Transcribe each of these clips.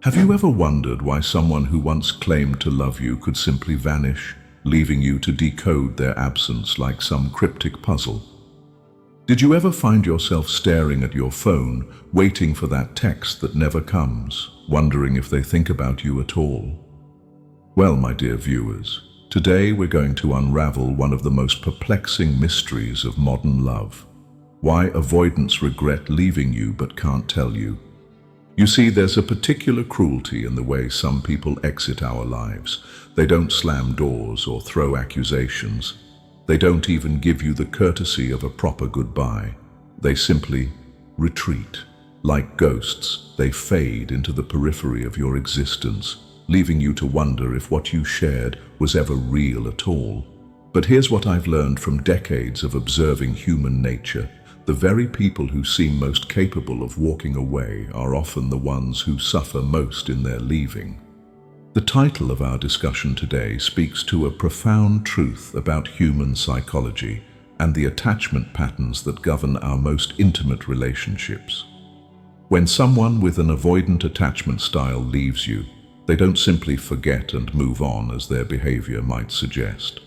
Have you ever wondered why someone who once claimed to love you could simply vanish, leaving you to decode their absence like some cryptic puzzle? Did you ever find yourself staring at your phone, waiting for that text that never comes, wondering if they think about you at all? Well, my dear viewers, today we're going to unravel one of the most perplexing mysteries of modern love. Why avoidants regret leaving you but can't tell you. You see, there's a particular cruelty in the way some people exit our lives. They don't slam doors or throw accusations. They don't even give you the courtesy of a proper goodbye. They simply retreat. Like ghosts, they fade into the periphery of your existence, leaving you to wonder if what you shared was ever real at all. But here's what I've learned from decades of observing human nature. The very people who seem most capable of walking away are often the ones who suffer most in their leaving. The title of our discussion today speaks to a profound truth about human psychology and the attachment patterns that govern our most intimate relationships. When someone with an avoidant attachment style leaves you, they don't simply forget and move on as their behavior might suggest.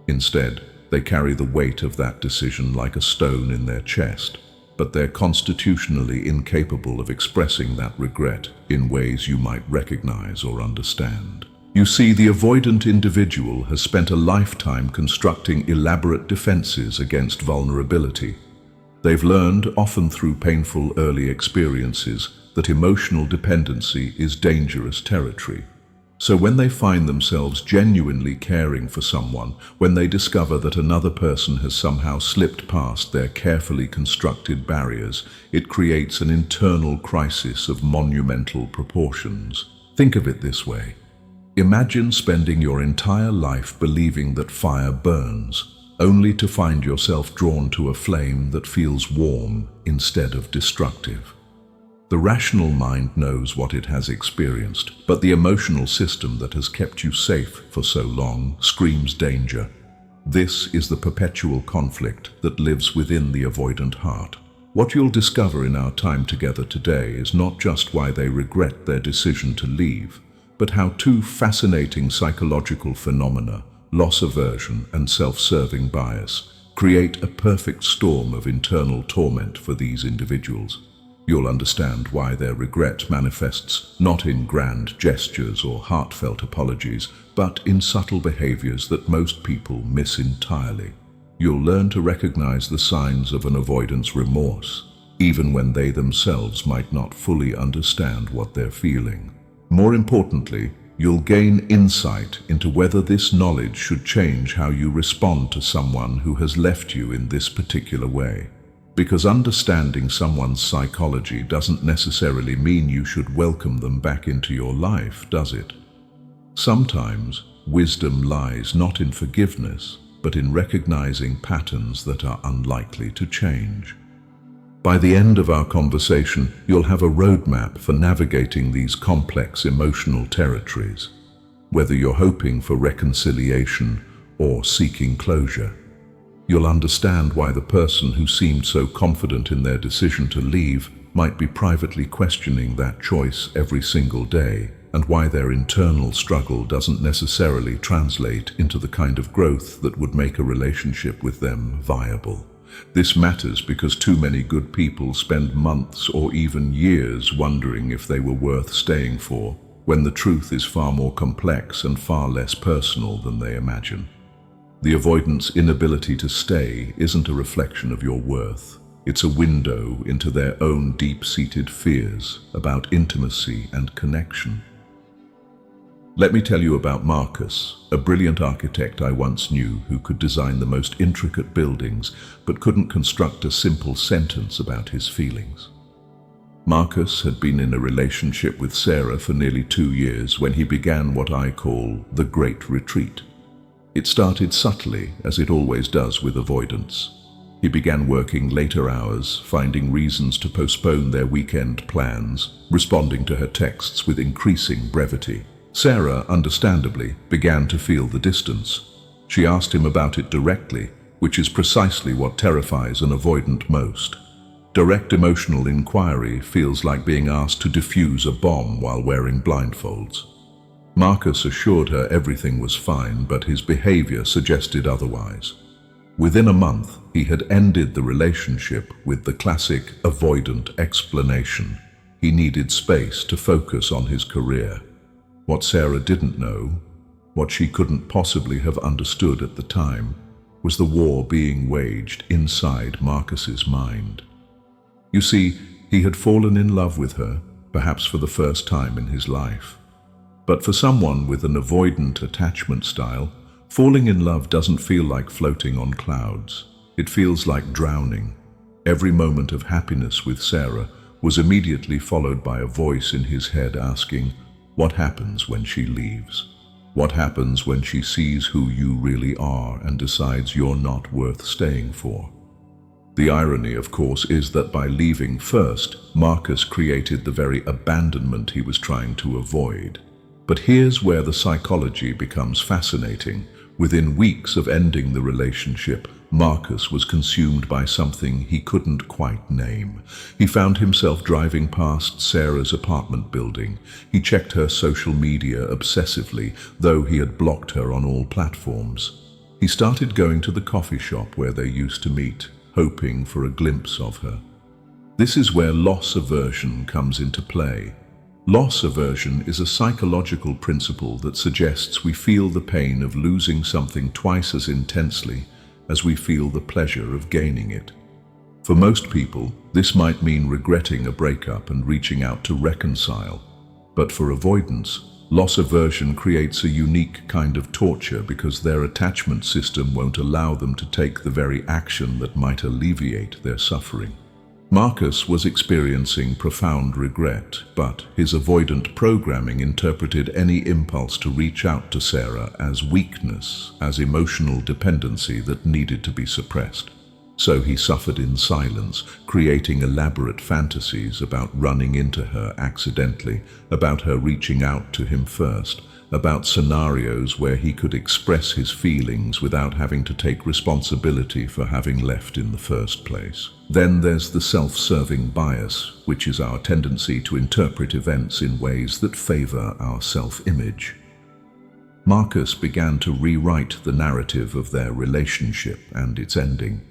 Instead, they carry the weight of that decision like a stone in their chest, but they're constitutionally incapable of expressing that regret in ways you might recognize or understand. You see, the avoidant individual has spent a lifetime constructing elaborate defenses against vulnerability. They've learned, often through painful early experiences, that emotional dependency is dangerous territory. So when they find themselves genuinely caring for someone, when they discover that another person has somehow slipped past their carefully constructed barriers, it creates an internal crisis of monumental proportions. Think of it this way. Imagine spending your entire life believing that fire burns, only to find yourself drawn to a flame that feels warm instead of destructive. The rational mind knows what it has experienced, but the emotional system that has kept you safe for so long screams danger. This is the perpetual conflict that lives within the avoidant heart. What you'll discover in our time together today is not just why they regret their decision to leave, but how two fascinating psychological phenomena, loss aversion and self-serving bias, create a perfect storm of internal torment for these individuals. You'll understand why their regret manifests not in grand gestures or heartfelt apologies, but in subtle behaviors that most people miss entirely. You'll learn to recognize the signs of an avoidance remorse, even when they themselves might not fully understand what they're feeling. More importantly, you'll gain insight into whether this knowledge should change how you respond to someone who has left you in this particular way. Because understanding someone's psychology doesn't necessarily mean you should welcome them back into your life, does it? Sometimes, wisdom lies not in forgiveness, but in recognizing patterns that are unlikely to change. By the end of our conversation, you'll have a roadmap for navigating these complex emotional territories, whether you're hoping for reconciliation or seeking closure. You'll understand why the person who seemed so confident in their decision to leave might be privately questioning that choice every single day, and why their internal struggle doesn't necessarily translate into the kind of growth that would make a relationship with them viable. This matters because too many good people spend months or even years wondering if they were worth staying for, when the truth is far more complex and far less personal than they imagine. The avoidant's inability to stay isn't a reflection of your worth. It's a window into their own deep-seated fears about intimacy and connection. Let me tell you about Marcus, a brilliant architect I once knew who could design the most intricate buildings but couldn't construct a simple sentence about his feelings. Marcus had been in a relationship with Sarah for nearly 2 years when he began what I call the Great Retreat. It started subtly, as it always does with avoidance. He began working later hours, finding reasons to postpone their weekend plans, responding to her texts with increasing brevity. Sarah, understandably, began to feel the distance. She asked him about it directly, which is precisely what terrifies an avoidant most. Direct emotional inquiry feels like being asked to defuse a bomb while wearing blindfolds. Marcus assured her everything was fine, but his behavior suggested otherwise. Within a month, he had ended the relationship with the classic avoidant explanation. He needed space to focus on his career. What Sarah didn't know, what she couldn't possibly have understood at the time, was the war being waged inside Marcus's mind. You see, he had fallen in love with her, perhaps for the first time in his life. But for someone with an avoidant attachment style, falling in love doesn't feel like floating on clouds. It feels like drowning. Every moment of happiness with Sarah was immediately followed by a voice in his head asking, what happens when she leaves? What happens when she sees who you really are and decides you're not worth staying for? The irony, of course, is that by leaving first, Marcus created the very abandonment he was trying to avoid. But here's where the psychology becomes fascinating. Within weeks of ending the relationship, Marcus was consumed by something he couldn't quite name. He found himself driving past Sarah's apartment building. He checked her social media obsessively, though he had blocked her on all platforms. He started going to the coffee shop where they used to meet, hoping for a glimpse of her. This is where loss aversion comes into play. Loss aversion is a psychological principle that suggests we feel the pain of losing something twice as intensely as we feel the pleasure of gaining it. For most people, this might mean regretting a breakup and reaching out to reconcile. But for avoidants, loss aversion creates a unique kind of torture because their attachment system won't allow them to take the very action that might alleviate their suffering. Marcus was experiencing profound regret, but his avoidant programming interpreted any impulse to reach out to Sarah as weakness, as emotional dependency that needed to be suppressed. So he suffered in silence, creating elaborate fantasies about running into her accidentally, about her reaching out to him first, about scenarios where he could express his feelings without having to take responsibility for having left in the first place. Then there's the self-serving bias, which is our tendency to interpret events in ways that favor our self-image. Marcus began to rewrite the narrative of their relationship and its ending.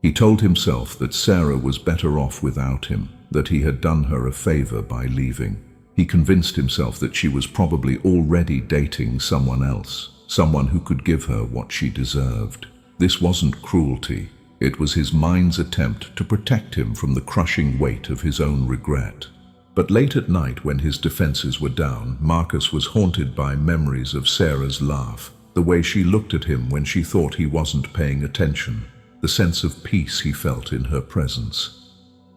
He told himself that Sarah was better off without him, that he had done her a favor by leaving. He convinced himself that she was probably already dating someone else, someone who could give her what she deserved. This wasn't cruelty. It was his mind's attempt to protect him from the crushing weight of his own regret. But late at night, when his defenses were down, Marcus was haunted by memories of Sarah's laugh, the way she looked at him when she thought he wasn't paying attention, the sense of peace he felt in her presence.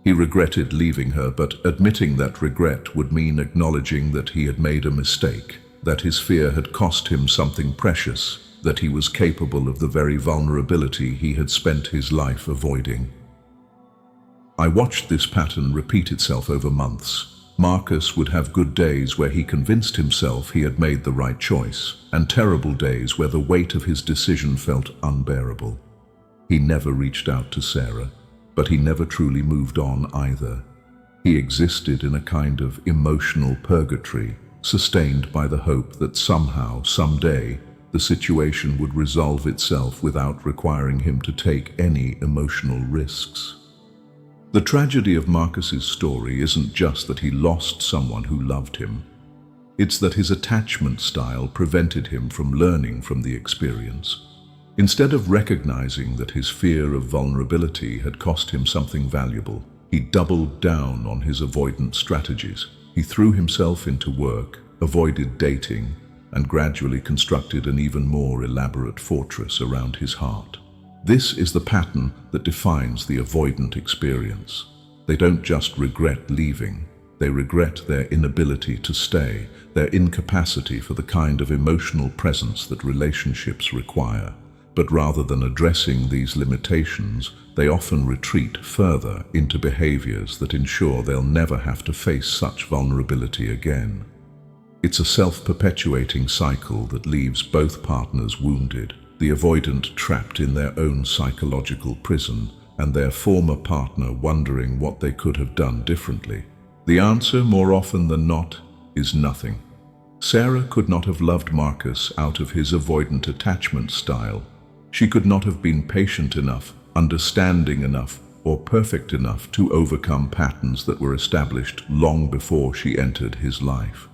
He regretted leaving her, but admitting that regret would mean acknowledging that he had made a mistake, that his fear had cost him something precious, that he was capable of the very vulnerability he had spent his life avoiding. I watched this pattern repeat itself over months. Marcus would have good days where he convinced himself he had made the right choice, and terrible days where the weight of his decision felt unbearable. He never reached out to Sarah, but he never truly moved on either. He existed in a kind of emotional purgatory, sustained by the hope that somehow, someday, the situation would resolve itself without requiring him to take any emotional risks. The tragedy of Marcus's story isn't just that he lost someone who loved him. It's that his attachment style prevented him from learning from the experience. Instead of recognizing that his fear of vulnerability had cost him something valuable, he doubled down on his avoidant strategies. He threw himself into work, avoided dating, and gradually constructed an even more elaborate fortress around his heart. This is the pattern that defines the avoidant experience. They don't just regret leaving, they regret their inability to stay, their incapacity for the kind of emotional presence that relationships require. But rather than addressing these limitations, they often retreat further into behaviors that ensure they'll never have to face such vulnerability again. It's a self-perpetuating cycle that leaves both partners wounded, the avoidant trapped in their own psychological prison, and their former partner wondering what they could have done differently. The answer, more often than not, is nothing. Sarah could not have loved Marcus out of his avoidant attachment style. She could not have been patient enough, understanding enough, or perfect enough to overcome patterns that were established long before she entered his life.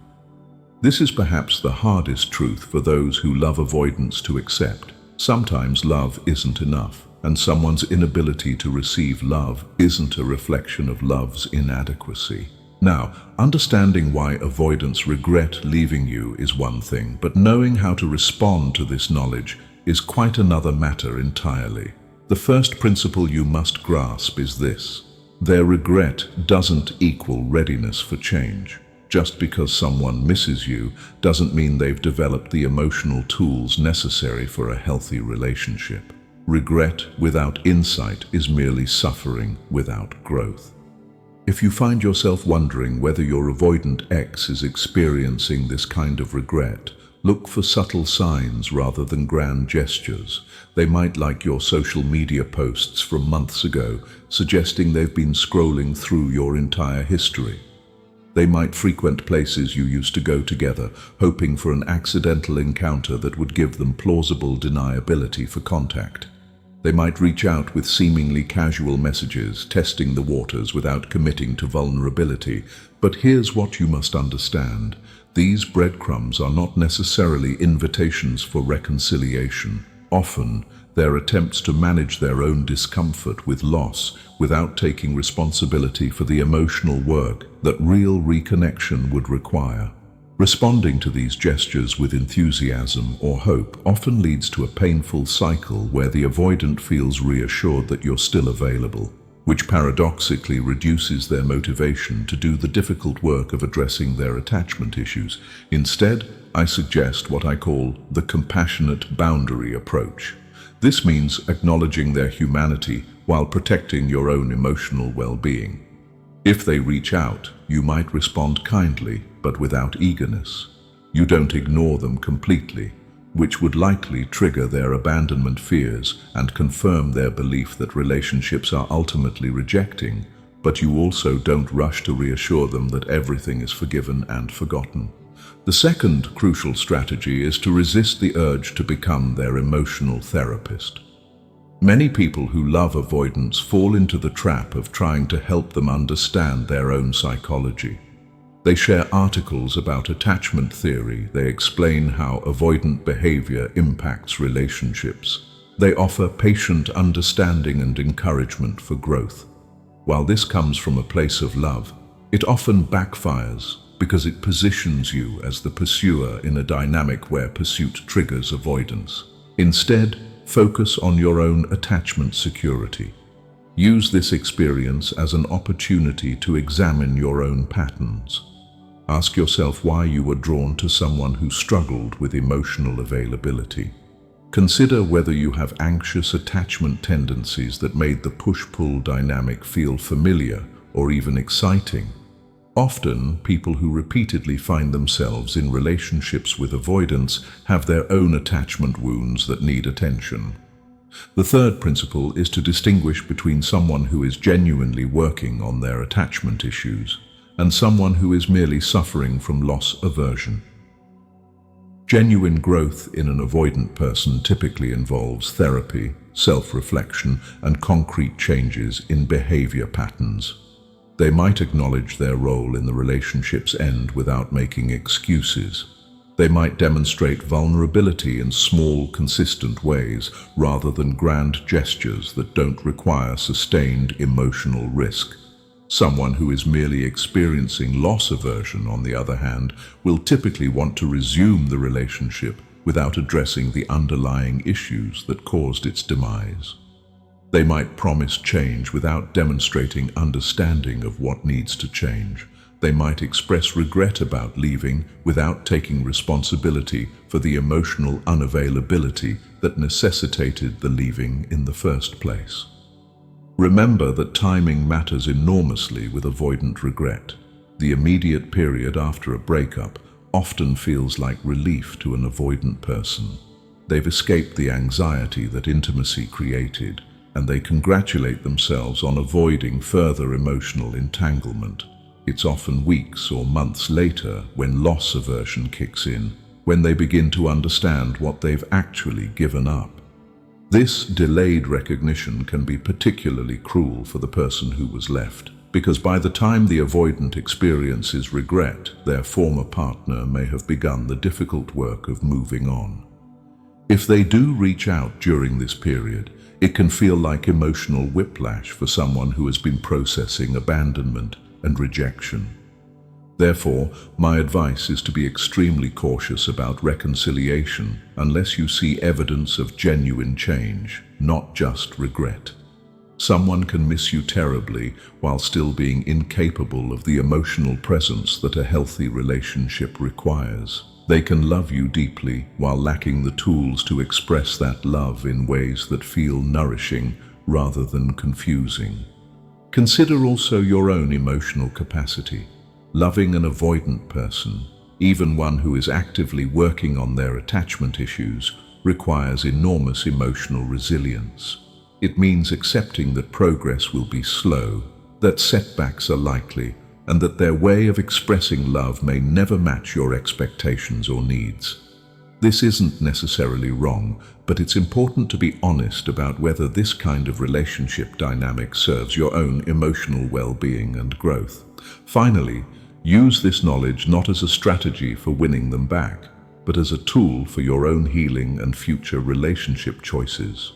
This is perhaps the hardest truth for those who love avoidance to accept. Sometimes love isn't enough, and someone's inability to receive love isn't a reflection of love's inadequacy. Now, understanding why avoidants regret leaving you is one thing, but knowing how to respond to this knowledge is quite another matter entirely. The first principle you must grasp is this: their regret doesn't equal readiness for change. Just because someone misses you doesn't mean they've developed the emotional tools necessary for a healthy relationship. Regret without insight is merely suffering without growth. If you find yourself wondering whether your avoidant ex is experiencing this kind of regret, look for subtle signs rather than grand gestures. They might like your social media posts from months ago, suggesting they've been scrolling through your entire history. They might frequent places you used to go together, hoping for an accidental encounter that would give them plausible deniability for contact. They might reach out with seemingly casual messages, testing the waters without committing to vulnerability. But here's what you must understand: these breadcrumbs are not necessarily invitations for reconciliation. Often, they're attempts to manage their own discomfort with loss without taking responsibility for the emotional work that real reconnection would require. Responding to these gestures with enthusiasm or hope often leads to a painful cycle where the avoidant feels reassured that you're still available, which paradoxically reduces their motivation to do the difficult work of addressing their attachment issues. Instead, I suggest what I call the compassionate boundary approach. This means acknowledging their humanity while protecting your own emotional well-being. If they reach out, you might respond kindly, but without eagerness. You don't ignore them completely, which would likely trigger their abandonment fears and confirm their belief that relationships are ultimately rejecting, but you also don't rush to reassure them that everything is forgiven and forgotten. The second crucial strategy is to resist the urge to become their emotional therapist. Many people who love avoidance fall into the trap of trying to help them understand their own psychology. They share articles about attachment theory. They explain how avoidant behavior impacts relationships. They offer patient understanding and encouragement for growth. While this comes from a place of love, it often backfires because it positions you as the pursuer in a dynamic where pursuit triggers avoidance. Instead, focus on your own attachment security. Use this experience as an opportunity to examine your own patterns. Ask yourself why you were drawn to someone who struggled with emotional availability. Consider whether you have anxious attachment tendencies that made the push-pull dynamic feel familiar or even exciting. Often, people who repeatedly find themselves in relationships with avoidance have their own attachment wounds that need attention. The third principle is to distinguish between someone who is genuinely working on their attachment issues and someone who is merely suffering from loss aversion. Genuine growth in an avoidant person typically involves therapy, self-reflection, and concrete changes in behavior patterns. They might acknowledge their role in the relationship's end without making excuses. They might demonstrate vulnerability in small, consistent ways rather than grand gestures that don't require sustained emotional risk. Someone who is merely experiencing loss aversion, on the other hand, will typically want to resume the relationship without addressing the underlying issues that caused its demise. They might promise change without demonstrating understanding of what needs to change. They might express regret about leaving without taking responsibility for the emotional unavailability that necessitated the leaving in the first place. Remember that timing matters enormously with avoidant regret. The immediate period after a breakup often feels like relief to an avoidant person. They've escaped the anxiety that intimacy created, and they congratulate themselves on avoiding further emotional entanglement. It's often weeks or months later, when loss aversion kicks in, when they begin to understand what they've actually given up. This delayed recognition can be particularly cruel for the person who was left, because by the time the avoidant experiences regret, their former partner may have begun the difficult work of moving on. If they do reach out during this period, it can feel like emotional whiplash for someone who has been processing abandonment and rejection. Therefore, my advice is to be extremely cautious about reconciliation unless you see evidence of genuine change, not just regret. Someone can miss you terribly while still being incapable of the emotional presence that a healthy relationship requires. They can love you deeply while lacking the tools to express that love in ways that feel nourishing rather than confusing. Consider also your own emotional capacity. Loving an avoidant person, even one who is actively working on their attachment issues, requires enormous emotional resilience. It means accepting that progress will be slow, that setbacks are likely, and that their way of expressing love may never match your expectations or needs. This isn't necessarily wrong, but it's important to be honest about whether this kind of relationship dynamic serves your own emotional well-being and growth. Finally, use this knowledge not as a strategy for winning them back, but as a tool for your own healing and future relationship choices.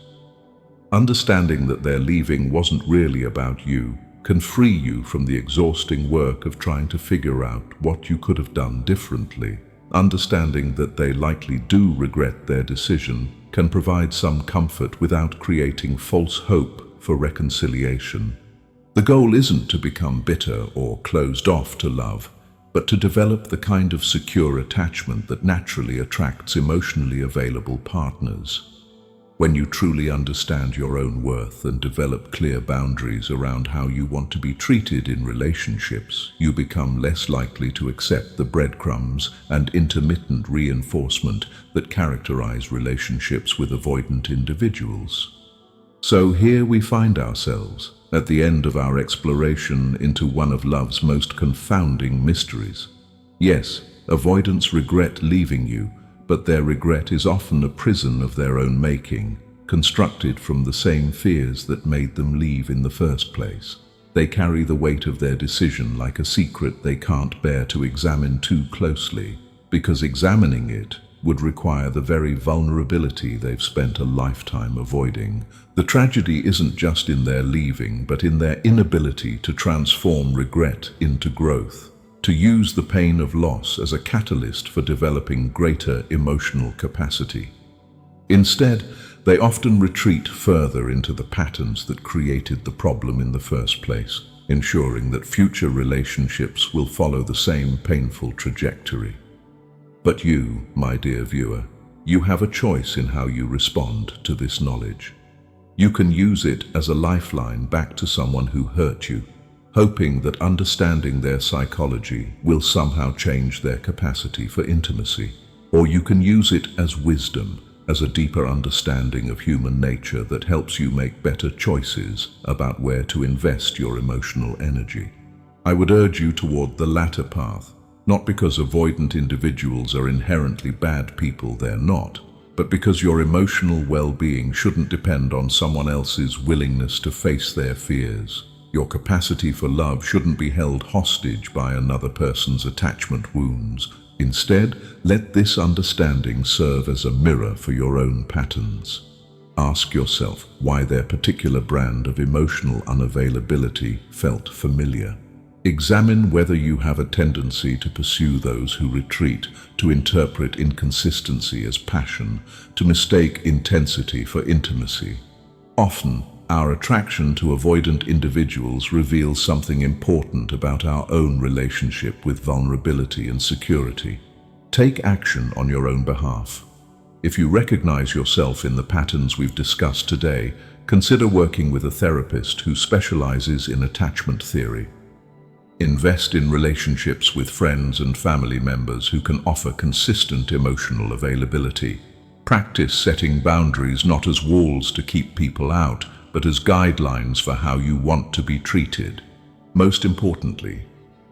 Understanding that their leaving wasn't really about you can free you from the exhausting work of trying to figure out what you could have done differently. Understanding that they likely do regret their decision can provide some comfort without creating false hope for reconciliation. The goal isn't to become bitter or closed off to love, but to develop the kind of secure attachment that naturally attracts emotionally available partners. When you truly understand your own worth and develop clear boundaries around how you want to be treated in relationships, you become less likely to accept the breadcrumbs and intermittent reinforcement that characterize relationships with avoidant individuals. So here we find ourselves, at the end of our exploration into one of love's most confounding mysteries. Yes, avoidants regret leaving you, but their regret is often a prison of their own making, constructed from the same fears that made them leave in the first place. They carry the weight of their decision like a secret they can't bear to examine too closely, because examining it would require the very vulnerability they've spent a lifetime avoiding. The tragedy isn't just in their leaving, but in their inability to transform regret into growth, to use the pain of loss as a catalyst for developing greater emotional capacity. Instead, they often retreat further into the patterns that created the problem in the first place, ensuring that future relationships will follow the same painful trajectory. But you, my dear viewer, you have a choice in how you respond to this knowledge. You can use it as a lifeline back to someone who hurt you, hoping that understanding their psychology will somehow change their capacity for intimacy. Or you can use it as wisdom, as a deeper understanding of human nature that helps you make better choices about where to invest your emotional energy. I would urge you toward the latter path, not because avoidant individuals are inherently bad people, they're not, but because your emotional well-being shouldn't depend on someone else's willingness to face their fears. Your capacity for love shouldn't be held hostage by another person's attachment wounds. Instead, let this understanding serve as a mirror for your own patterns. Ask yourself why their particular brand of emotional unavailability felt familiar. Examine whether you have a tendency to pursue those who retreat, to interpret inconsistency as passion, to mistake intensity for intimacy. Often, our attraction to avoidant individuals reveals something important about our own relationship with vulnerability and security. Take action on your own behalf. If you recognize yourself in the patterns we've discussed today, consider working with a therapist who specializes in attachment theory. Invest in relationships with friends and family members who can offer consistent emotional availability. Practice setting boundaries not as walls to keep people out, but as guidelines for how you want to be treated. Most importantly,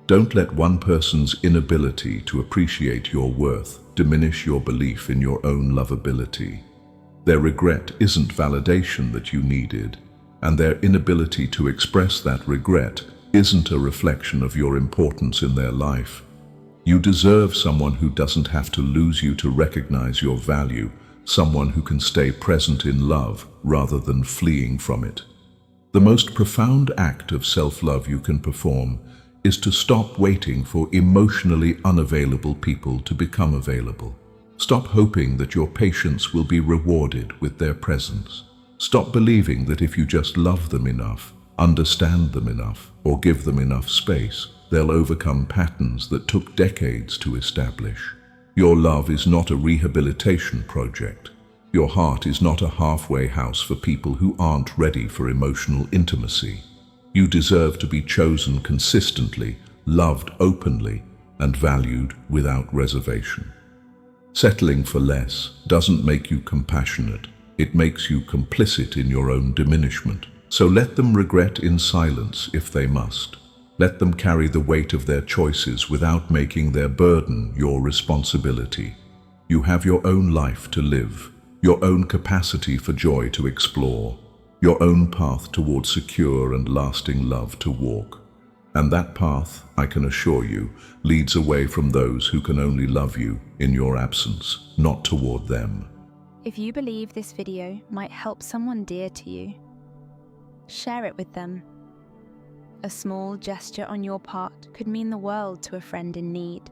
don't let one person's inability to appreciate your worth diminish your belief in your own lovability. Their regret isn't validation that you needed, and their inability to express that regret isn't a reflection of your importance in their life. You deserve someone who doesn't have to lose you to recognize your value, someone who can stay present in love rather than fleeing from it. The most profound act of self-love you can perform is to stop waiting for emotionally unavailable people to become available. Stop hoping that your patience will be rewarded with their presence. Stop believing that if you just love them enough, understand them enough, or give them enough space, they'll overcome patterns that took decades to establish. Your love is not a rehabilitation project. Your heart is not a halfway house for people who aren't ready for emotional intimacy. You deserve to be chosen consistently, loved openly, and valued without reservation. Settling for less doesn't make you compassionate. It makes you complicit in your own diminishment. So let them regret in silence if they must. Let them carry the weight of their choices without making their burden your responsibility. You have your own life to live, your own capacity for joy to explore, your own path toward secure and lasting love to walk. And that path, I can assure you, leads away from those who can only love you in your absence, not toward them. If you believe this video might help someone dear to you, share it with them. A small gesture on your part could mean the world to a friend in need.